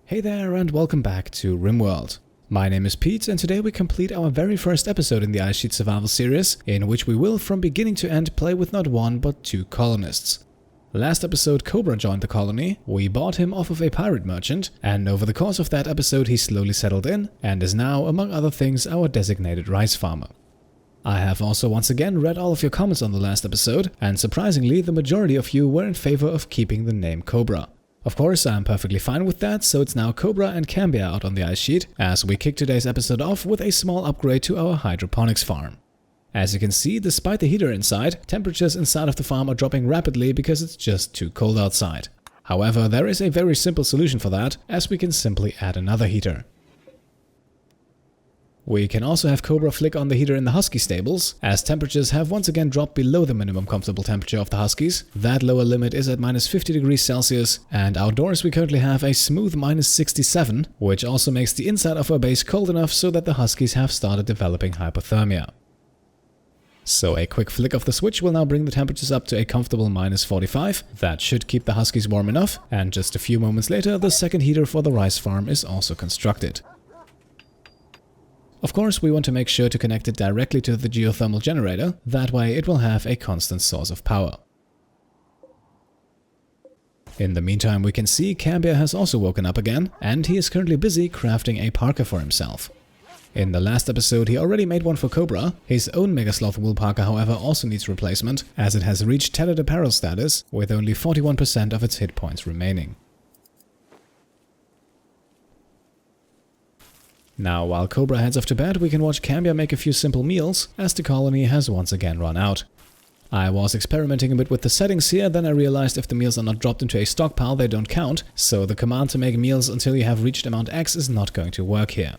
Hey there and welcome back to Rimworld. My name is Pete and today we complete our very first episode in the Ice Sheet Survival series, in which we will from beginning to end play with not one but two colonists. Last episode Cobra joined the colony, we bought him off of a pirate merchant, and over the course of that episode he slowly settled in and is now, among other things, our designated rice farmer. I have also once again read all of your comments on the last episode, and surprisingly the majority of you were in favor of keeping the name Cobra. Of course, I am perfectly fine with that, so it's now Cobra and Cambiar out on the ice sheet, as we kick today's episode off with a small upgrade to our hydroponics farm. As you can see, despite the heater inside, temperatures inside of the farm are dropping rapidly because it's just too cold outside. However, there is a very simple solution for that, as we can simply add another heater. We can also have Cobra flick on the heater in the husky stables, as temperatures have once again dropped below the minimum comfortable temperature of the huskies. That lower limit is at minus 50 degrees Celsius, and outdoors we currently have a smooth minus 67, which also makes the inside of our base cold enough so that the huskies have started developing hypothermia. So a quick flick of the switch will now bring the temperatures up to a comfortable minus 45. That should keep the huskies warm enough, and just a few moments later the second heater for the rice farm is also constructed. Of course, we want to make sure to connect it directly to the geothermal generator, that way it will have a constant source of power. In the meantime, we can see Cambiar has also woken up again, and he is currently busy crafting a parka for himself. In the last episode he already made one for Cobra. His own Mega Sloth wool parka however also needs replacement, as it has reached tattered apparel status, with only 41% of its hit points remaining. Now, while Cobra heads off to bed, we can watch Cambiar make a few simple meals, as the colony has once again run out. I was experimenting a bit with the settings here, then I realized if the meals are not dropped into a stockpile they don't count, so the command to make meals until you have reached amount X is not going to work here.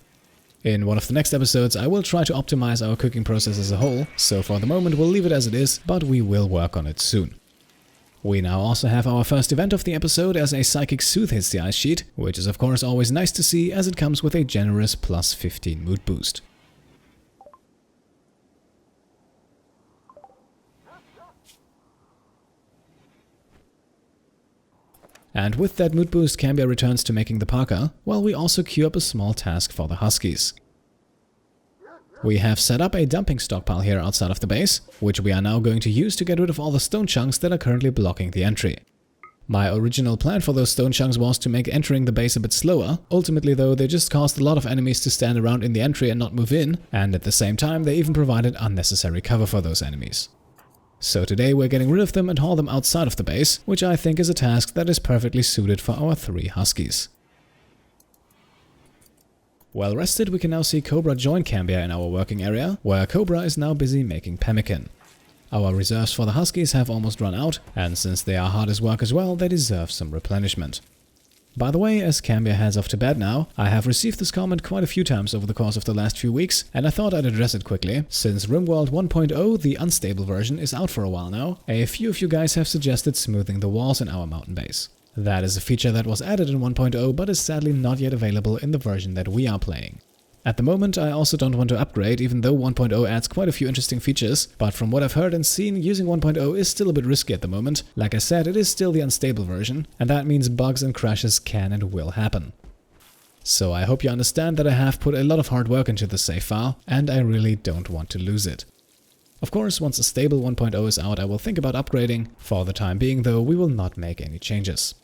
In one of the next episodes I will try to optimize our cooking process as a whole, so for the moment we'll leave it as it is, but we will work on it soon. We now also have our first event of the episode as a Psychic Soothe hits the ice sheet, which is of course always nice to see as it comes with a generous plus 15 mood boost. And with that mood boost, Cambiar returns to making the parka, while we also queue up a small task for the huskies. We have set up a dumping stockpile here outside of the base, which we are now going to use to get rid of all the stone chunks that are currently blocking the entry. My original plan for those stone chunks was to make entering the base a bit slower. Ultimately though, they just caused a lot of enemies to stand around in the entry and not move in, and at the same time they even provided unnecessary cover for those enemies. So today we're getting rid of them and haul them outside of the base, which I think is a task that is perfectly suited for our 3 huskies. Well rested, we can now see Cobra join Cambiar in our working area, where Cobra is now busy making pemmican. Our reserves for the huskies have almost run out, and since they are hard as work as well, they deserve some replenishment. By the way, as Cambiar heads off to bed now, I have received this comment quite a few times over the course of the last few weeks, and I thought I'd address it quickly. Since Rimworld 1.0, the unstable version, is out for a while now, a few of you guys have suggested smoothing the walls in our mountain base. That is a feature that was added in 1.0 but is sadly not yet available in the version that we are playing. At the moment I also don't want to upgrade, even though 1.0 adds quite a few interesting features, but from what I've heard and seen, using 1.0 is still a bit risky at the moment. Like I said, it is still the unstable version, and that means bugs and crashes can and will happen. So I hope you understand that I have put a lot of hard work into this save file, and I really don't want to lose it. Of course, once a stable 1.0 is out I will think about upgrading. For the time being though, we will not make any changes.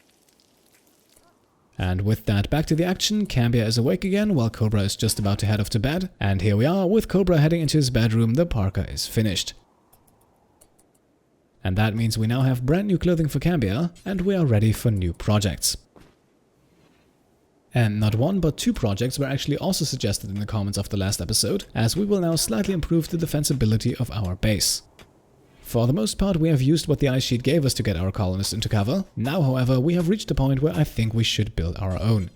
And with that, back to the action. Cambiar is awake again while Cobra is just about to head off to bed. And here we are, with Cobra heading into his bedroom, the parka is finished. And that means we now have brand new clothing for Cambiar, and we are ready for new projects. And not one but 2 projects were actually also suggested in the comments of the last episode, as we will now slightly improve the defensibility of our base. For the most part we have used what the ice sheet gave us to get our colonists into cover. Now however we have reached a point where I think we should build our own.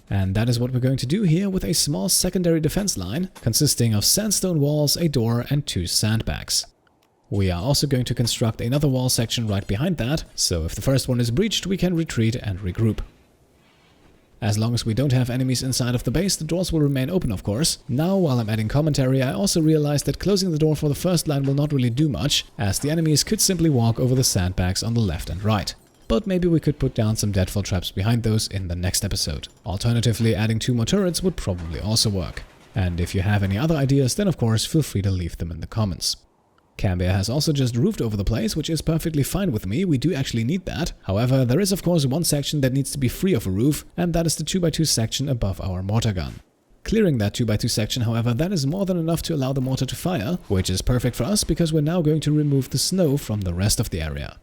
And that is what we're going to do here with a small secondary defense line, consisting of sandstone walls, a door and 2 sandbags. We are also going to construct another wall section right behind that, so if the first one is breached we can retreat and regroup. As long as we don't have enemies inside of the base, the doors will remain open of course. Now, while I'm adding commentary, I also realized that closing the door for the first line will not really do much, as the enemies could simply walk over the sandbags on the left and right. but maybe we could put down some deadfall traps behind those in the next episode. Alternatively, adding 2 more turrets would probably also work. And if you have any other ideas, then of course feel free to leave them in the comments. Cambiar has also just roofed over the place, which is perfectly fine with me. We do actually need that. However, there is of course one section that needs to be free of a roof, and that is the 2x2 section above our mortar gun. Clearing that 2x2 section, however, that is more than enough to allow the mortar to fire, which is perfect for us because we're now going to remove the snow from the rest of the area.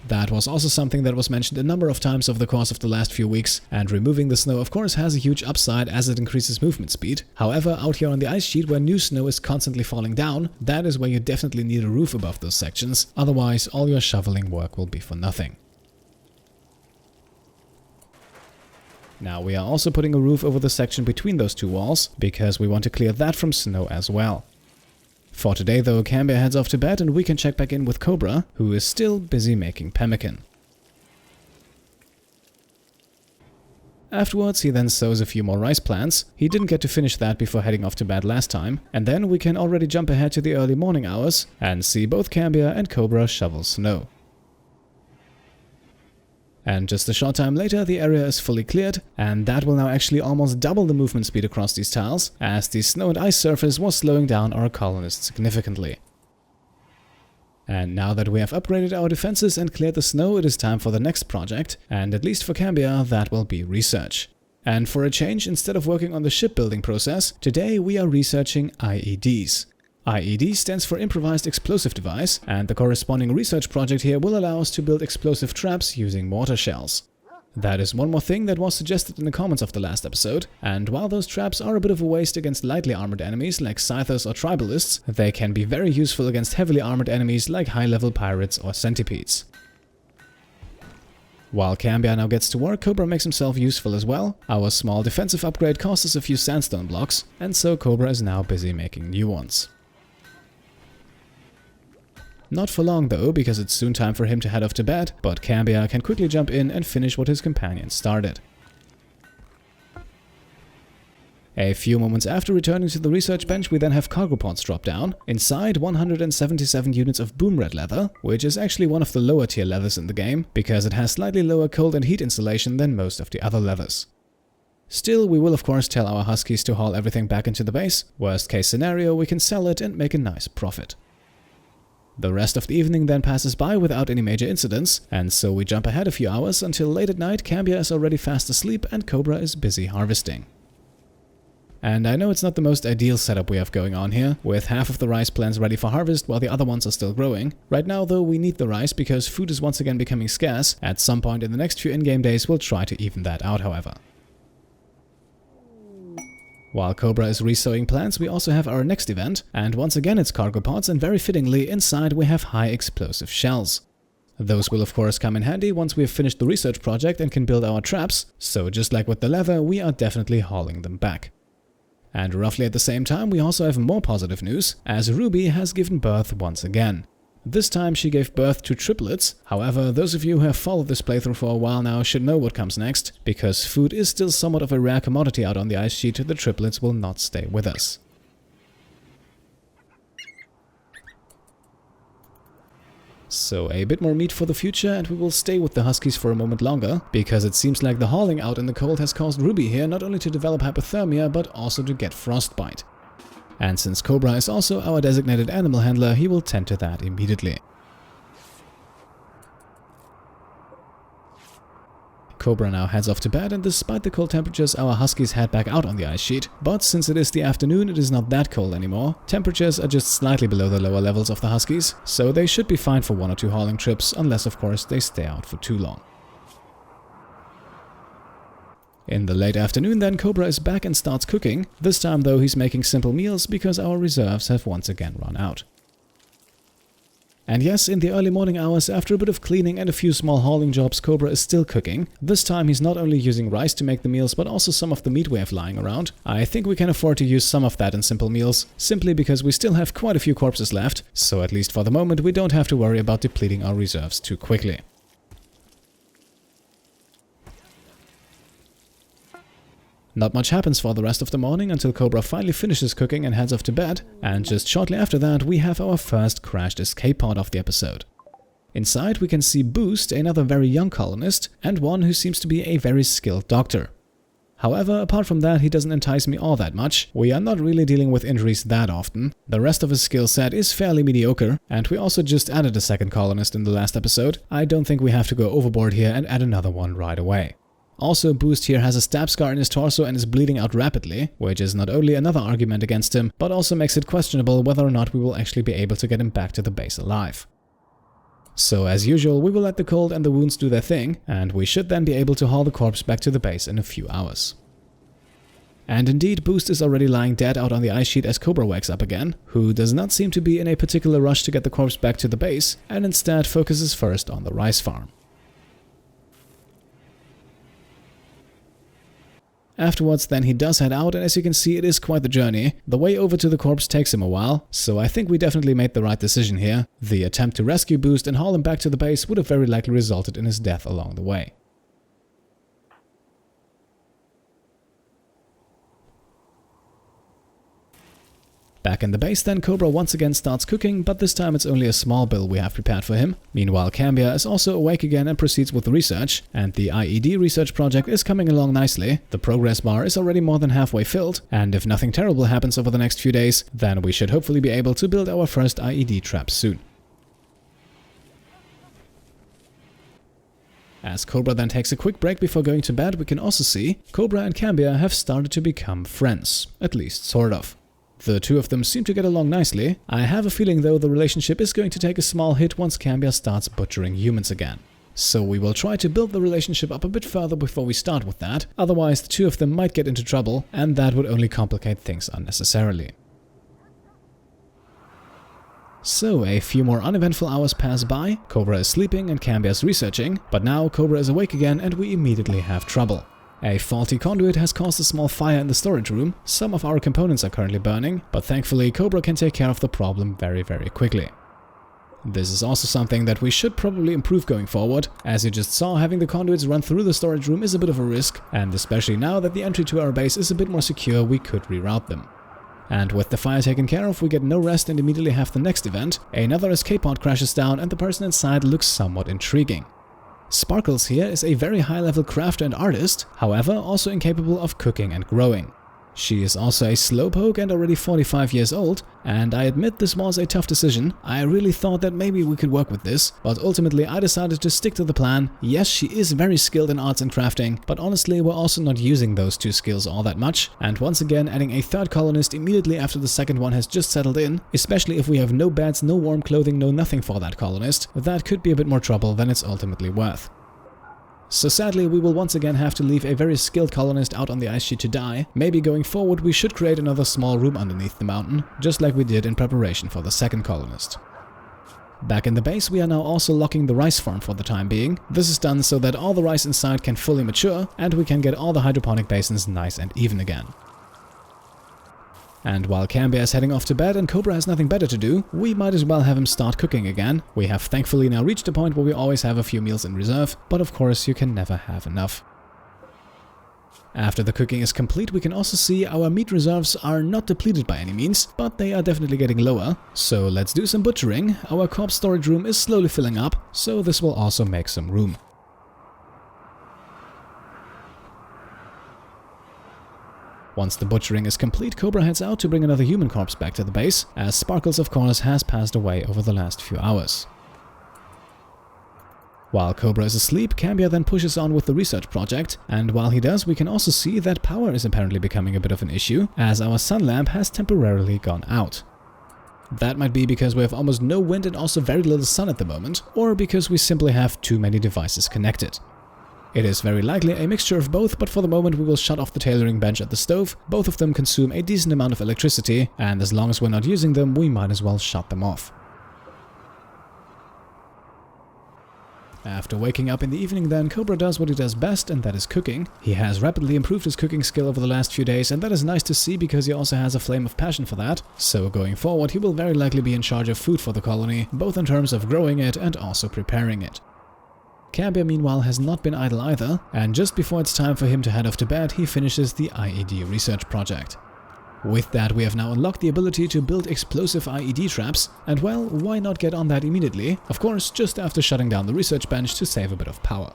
That was also something that was mentioned a number of times over the course of the last few weeks, and removing the snow of course has a huge upside as it increases movement speed. However, out here on the ice sheet where new snow is constantly falling down, that is where you definitely need a roof above those sections, otherwise all your shoveling work will be for nothing. Now we are also putting a roof over the section between those 2 walls, because we want to clear that from snow as well. For today though, Cambiar heads off to bed and we can check back in with Cobra, who is still busy making pemmican. Afterwards he then sows a few more rice plants. He didn't get to finish that before heading off to bed last time, and then we can already jump ahead to the early morning hours and see both Cambiar and Cobra shovel snow. And just a short time later the area is fully cleared, and that will now actually almost double the movement speed across these tiles, as the snow and ice surface was slowing down our colonists significantly. And now that we have upgraded our defenses and cleared the snow, it is time for the next project, and at least for Cambiar that will be research. And for a change, instead of working on the shipbuilding process, today we are researching IEDs. IED stands for Improvised Explosive Device, and the corresponding research project here will allow us to build explosive traps using mortar shells. That is one more thing that was suggested in the comments of the last episode, and while those traps are a bit of a waste against lightly armored enemies like scythers or tribalists, they can be very useful against heavily armored enemies like high-level pirates or centipedes. While Cambiar now gets to work, Cobra makes himself useful as well. Our small defensive upgrade cost us a few sandstone blocks, and so Cobra is now busy making new ones. Not for long though, because it's soon time for him to head off to bed, but Cambiar can quickly jump in and finish what his companion started. A few moments after returning to the research bench, we then have cargo pods drop down. Inside, 177 units of boom red leather, which is actually one of the lower tier leathers in the game, because it has slightly lower cold and heat insulation than most of the other leathers. Still, we will of course tell our huskies to haul everything back into the base. Worst case scenario, we can sell it and make a nice profit. The rest of the evening then passes by without any major incidents, and so we jump ahead a few hours until late at night. Cambiar is already fast asleep and Cobra is busy harvesting. And I know it's not the most ideal setup we have going on here, with half of the rice plants ready for harvest while the other ones are still growing. Right now though we need the rice because food is once again becoming scarce. At some point in the next few in-game days we'll try to even that out however. While Cobra is resowing plants, we also have our next event, and once again it's cargo pods, and very fittingly, inside we have high explosive shells. Those will of course come in handy once we have finished the research project and can build our traps, so just like with the leather, we are definitely hauling them back. And roughly at the same time we also have more positive news, as Ruby has given birth once again. This time she gave birth to triplets. However, those of you who have followed this playthrough for a while now should know what comes next. Because food is still somewhat of a rare commodity out on the ice sheet, the triplets will not stay with us. So a bit more meat for the future, and we will stay with the huskies for a moment longer, because it seems like the hauling out in the cold has caused Ruby here not only to develop hypothermia, but also to get frostbite. And since Cobra is also our designated animal handler, he will tend to that immediately. Cobra now heads off to bed, and despite the cold temperatures, our huskies head back out on the ice sheet. But since it is the afternoon, it is not that cold anymore. Temperatures are just slightly below the lower levels of the huskies, so they should be fine for 1 or 2 hauling trips, unless of course they stay out for too long. In the late afternoon then, Cobra is back and starts cooking. This time though he's making simple meals because our reserves have once again run out. And yes, in the early morning hours, after a bit of cleaning and a few small hauling jobs, Cobra is still cooking. This time he's not only using rice to make the meals, but also some of the meat we have lying around. I think we can afford to use some of that in simple meals, simply because we still have quite a few corpses left, so at least for the moment we don't have to worry about depleting our reserves too quickly. Not much happens for the rest of the morning until Cobra finally finishes cooking and heads off to bed, and just shortly after that we have our first crashed escape pod of the episode. Inside we can see Boost, another very young colonist, and one who seems to be a very skilled doctor. However, apart from that, he doesn't entice me all that much. We are not really dealing with injuries that often. The rest of his skill set is fairly mediocre, and we also just added a second colonist in the last episode. I don't think we have to go overboard here and add another one right away. Also, Boost here has a stab scar in his torso and is bleeding out rapidly, which is not only another argument against him, but also makes it questionable whether or not we will actually be able to get him back to the base alive. So as usual, we will let the cold and the wounds do their thing, and we should then be able to haul the corpse back to the base in a few hours. And indeed, Boost is already lying dead out on the ice sheet as Cobra wakes up again, who does not seem to be in a particular rush to get the corpse back to the base, and instead focuses first on the rice farm. Afterwards, then he does head out, and as you can see, it is quite the journey. The way over to the corpse takes him a while, so I think we definitely made the right decision here. The attempt to rescue Boost and haul him back to the base would have very likely resulted in his death along the way. Back in the base then, Cobra once again starts cooking, but this time it's only a small bill we have prepared for him. Meanwhile, Cambiar is also awake again and proceeds with the research, and the IED research project is coming along nicely. The progress bar is already more than halfway filled, and if nothing terrible happens over the next few days, then we should hopefully be able to build our first IED trap soon. As Cobra then takes a quick break before going to bed, we can also see Cobra and Cambiar have started to become friends, at least sort of. The two of them seem to get along nicely. I have a feeling though the relationship is going to take a small hit once Cambiar starts butchering humans again. So we will try to build the relationship up a bit further before we start with that, otherwise the two of them might get into trouble, and that would only complicate things unnecessarily. So a few more uneventful hours pass by, Cobra is sleeping and Cambiar is researching, but now Cobra is awake again and we immediately have trouble. A faulty conduit has caused a small fire in the storage room. Some of our components are currently burning, but thankfully Cobra can take care of the problem very quickly. This is also something that we should probably improve going forward. As you just saw, having the conduits run through the storage room is a bit of a risk, and especially now that the entry to our base is a bit more secure, we could reroute them. And with the fire taken care of, we get no rest and immediately have the next event. Another escape pod crashes down and the person inside looks somewhat intriguing. Sparkles here is a very high-level crafter and artist, however also incapable of cooking and growing. She is also a slowpoke and already 45 years old, and I admit this was a tough decision. I really thought that maybe we could work with this, but ultimately I decided to stick to the plan. Yes, she is very skilled in arts and crafting, but honestly we're also not using those two skills all that much, and once again adding a third colonist immediately after the second one has just settled in, especially if we have no beds, no warm clothing, no nothing for that colonist, that could be a bit more trouble than it's ultimately worth. So sadly, we will once again have to leave a very skilled colonist out on the ice sheet to die. Maybe going forward we should create another small room underneath the mountain, just like we did in preparation for the second colonist. Back in the base, we are now also locking the rice farm for the time being. This is done so that all the rice inside can fully mature, and we can get all the hydroponic basins nice and even again. And while Cambiar is heading off to bed and Cobra has nothing better to do, we might as well have him start cooking again. We have thankfully now reached a point where we always have a few meals in reserve, but of course you can never have enough. After the cooking is complete, we can also see our meat reserves are not depleted by any means, but they are definitely getting lower. So let's do some butchering. Our corpse storage room is slowly filling up, so this will also make some room. Once the butchering is complete, Cobra heads out to bring another human corpse back to the base, as Sparkles of course has passed away over the last few hours. While Cobra is asleep, Cambiar then pushes on with the research project, and while he does, we can also see that power is apparently becoming a bit of an issue, as our sun lamp has temporarily gone out. That might be because we have almost no wind and also very little sun at the moment, or because we simply have too many devices connected. It is very likely a mixture of both, but for the moment we will shut off the tailoring bench at the stove. Both of them consume a decent amount of electricity, and as long as we're not using them, we might as well shut them off. After waking up in the evening then, Cobra does what he does best, and that is cooking. He has rapidly improved his cooking skill over the last few days, and that is nice to see because he also has a flame of passion for that. So going forward, he will very likely be in charge of food for the colony, both in terms of growing it and also preparing it. Cambiar meanwhile has not been idle either, and just before it's time for him to head off to bed, he finishes the IED research project. With that, we have now unlocked the ability to build explosive IED traps, and well, why not get on that immediately? Of course, just after shutting down the research bench to save a bit of power.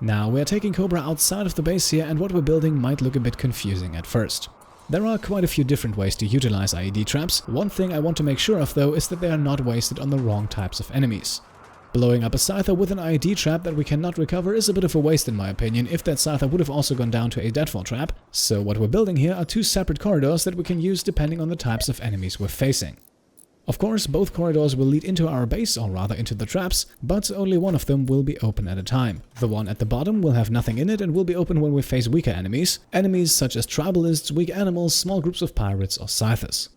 Now, we are taking Cobra outside of the base here, and what we're building might look a bit confusing at first. There are quite a few different ways to utilize IED traps. One thing I want to make sure of though is that they are not wasted on the wrong types of enemies. Blowing up a Scyther with an IED trap that we cannot recover is a bit of a waste in my opinion, if that Scyther would have also gone down to a deadfall trap. So what we're building here are two separate corridors that we can use depending on the types of enemies we're facing. Of course, both corridors will lead into our base, or rather into the traps, but only one of them will be open at a time. The one at the bottom will have nothing in it and will be open when we face weaker enemies. Enemies such as tribalists, weak animals, small groups of pirates or Scythers.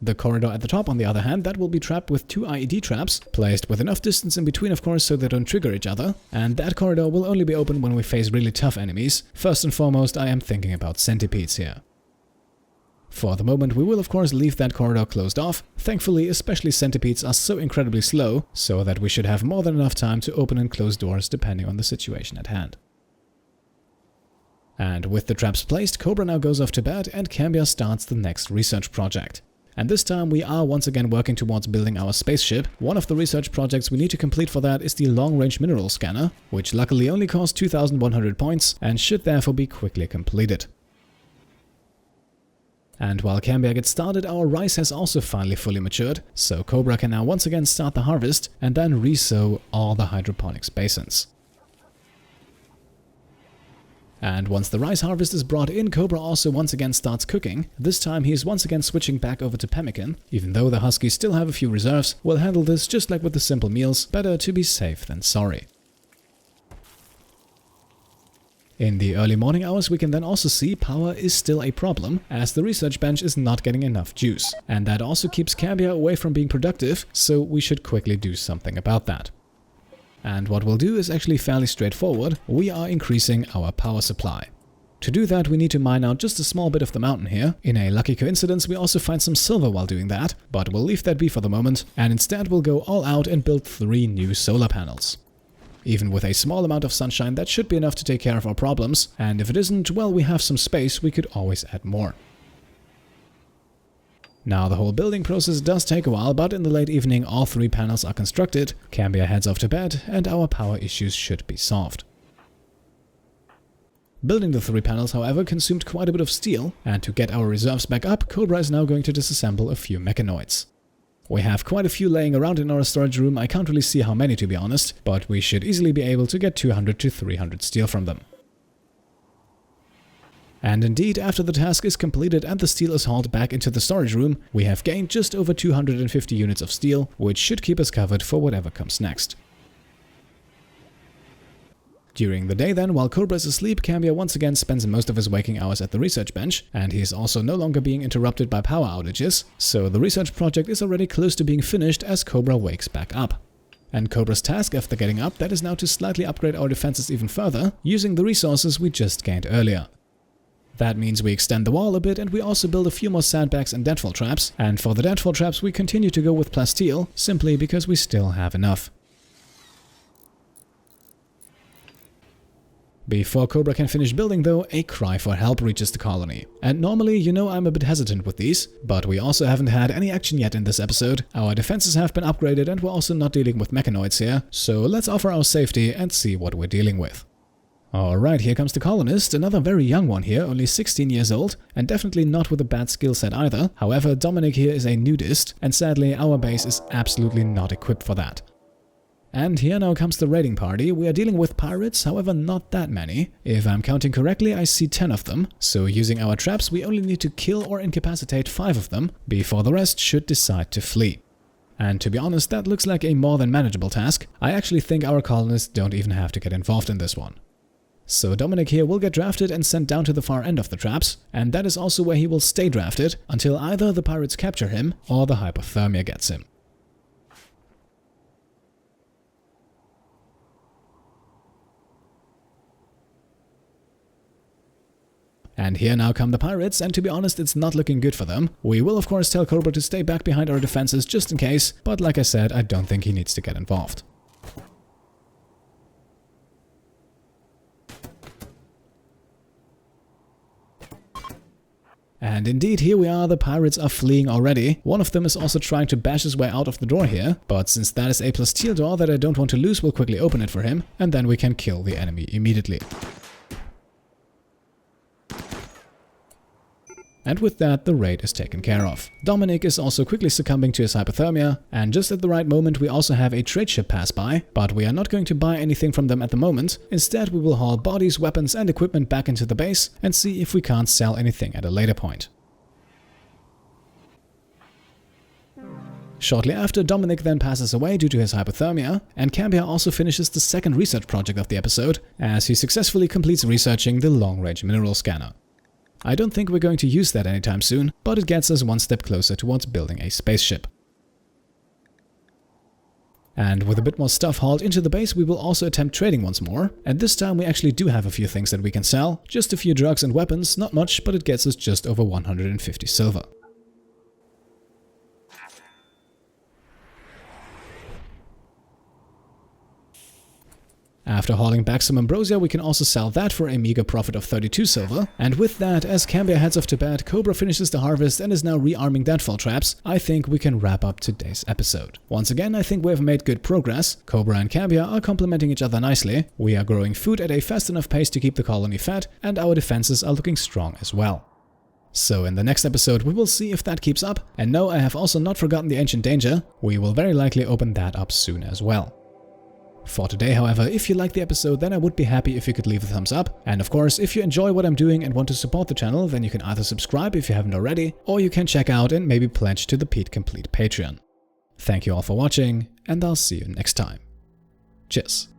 The corridor at the top, on the other hand, that will be trapped with two IED traps, placed with enough distance in between of course so they don't trigger each other, and that corridor will only be open when we face really tough enemies. First and foremost, I am thinking about centipedes here. For the moment, we will of course leave that corridor closed off. Thankfully, especially centipedes are so incredibly slow, so that we should have more than enough time to open and close doors depending on the situation at hand. And with the traps placed, Cobra now goes off to bed and Cambiar starts the next research project. And this time we are once again working towards building our spaceship. One of the research projects we need to complete for that is the long-range mineral scanner, which luckily only costs 2,100 points and should therefore be quickly completed. And while Cambiar gets started, our rice has also finally fully matured, so Cobra can now once again start the harvest and then re-sow all the hydroponics basins. And once the rice harvest is brought in, Cobra also once again starts cooking. This time he is once again switching back over to pemmican. Even though the huskies still have a few reserves, we'll handle this just like with the simple meals, better to be safe than sorry. In the early morning hours we can then also see power is still a problem, as the research bench is not getting enough juice. And that also keeps Cambiar away from being productive, so we should quickly do something about that. And what we'll do is actually fairly straightforward. We are increasing our power supply. To do that, we need to mine out just a small bit of the mountain here. In a lucky coincidence, we also find some silver while doing that, but we'll leave that be for the moment, and instead we'll go all out and build 3 new solar panels. Even with a small amount of sunshine, that should be enough to take care of our problems, and if it isn't, well, we have some space, we could always add more. Now, the whole building process does take a while, but in the late evening all 3 panels are constructed, Cambiar heads off to bed, and our power issues should be solved. Building the 3 panels, however, consumed quite a bit of steel, and to get our reserves back up, Cobra is now going to disassemble a few mechanoids. We have quite a few laying around in our storage room. I can't really see how many to be honest, but we should easily be able to get 200 to 300 steel from them. And indeed, after the task is completed and the steel is hauled back into the storage room, we have gained just over 250 units of steel, which should keep us covered for whatever comes next. During the day then, while Cobra is asleep, Cambiar once again spends most of his waking hours at the research bench, and he is also no longer being interrupted by power outages, so the research project is already close to being finished as Cobra wakes back up. And Cobra's task after getting up, that is now to slightly upgrade our defenses even further, using the resources we just gained earlier. That means we extend the wall a bit, and we also build a few more sandbags and deadfall traps, and for the deadfall traps we continue to go with plasteel, simply because we still have enough. Before Cobra can finish building though, a cry for help reaches the colony. And normally, you know, I'm a bit hesitant with these, but we also haven't had any action yet in this episode. Our defenses have been upgraded and we're also not dealing with mechanoids here, so let's offer our safety and see what we're dealing with. Alright, here comes the colonist, another very young one here, only 16 years old, and definitely not with a bad skill set either. However, Dominic here is a nudist, and sadly our base is absolutely not equipped for that. And here now comes the raiding party. We are dealing with pirates, however not that many. If I'm counting correctly, I see 10 of them, so using our traps we only need to kill or incapacitate 5 of them, before the rest should decide to flee. And to be honest, that looks like a more than manageable task. I actually think our colonists don't even have to get involved in this one. So Dominic here will get drafted and sent down to the far end of the traps, and that is also where he will stay drafted until either the pirates capture him or the hypothermia gets him. And here now come the pirates, and to be honest, it's not looking good for them. We will of course tell Cobra to stay back behind our defenses just in case, but like I said, I don't think he needs to get involved. And indeed, here we are, the pirates are fleeing already. One of them is also trying to bash his way out of the door here, but since that is a plus steel door that I don't want to lose, we'll quickly open it for him, and then we can kill the enemy immediately. And with that, the raid is taken care of. Dominic is also quickly succumbing to his hypothermia, and just at the right moment we also have a trade ship pass by, but we are not going to buy anything from them at the moment. Instead, we will haul bodies, weapons and equipment back into the base and see if we can't sell anything at a later point. Shortly after, Dominic then passes away due to his hypothermia, and Cambiar also finishes the second research project of the episode, as he successfully completes researching the long-range mineral scanner. I don't think we're going to use that anytime soon, but it gets us one step closer towards building a spaceship. And with a bit more stuff hauled into the base, we will also attempt trading once more, and this time we actually do have a few things that we can sell. Just a few drugs and weapons, not much, but it gets us just over 150 silver. After hauling back some ambrosia, we can also sell that for a meager profit of 32 silver. And with that, as Cambiar heads off to bed, Cobra finishes the harvest and is now rearming deadfall traps, I think we can wrap up today's episode. Once again, I think we have made good progress. Cobra and Cambiar are complementing each other nicely. We are growing food at a fast enough pace to keep the colony fed, and our defenses are looking strong as well. So in the next episode we will see if that keeps up. And no, I have also not forgotten the Ancient Danger. We will very likely open that up soon as well. For today, however, if you liked the episode, then I would be happy if you could leave a thumbs up. And of course, if you enjoy what I'm doing and want to support the channel, then you can either subscribe if you haven't already, or you can check out and maybe pledge to the Pete Complete Patreon. Thank you all for watching, and I'll see you next time. Cheers.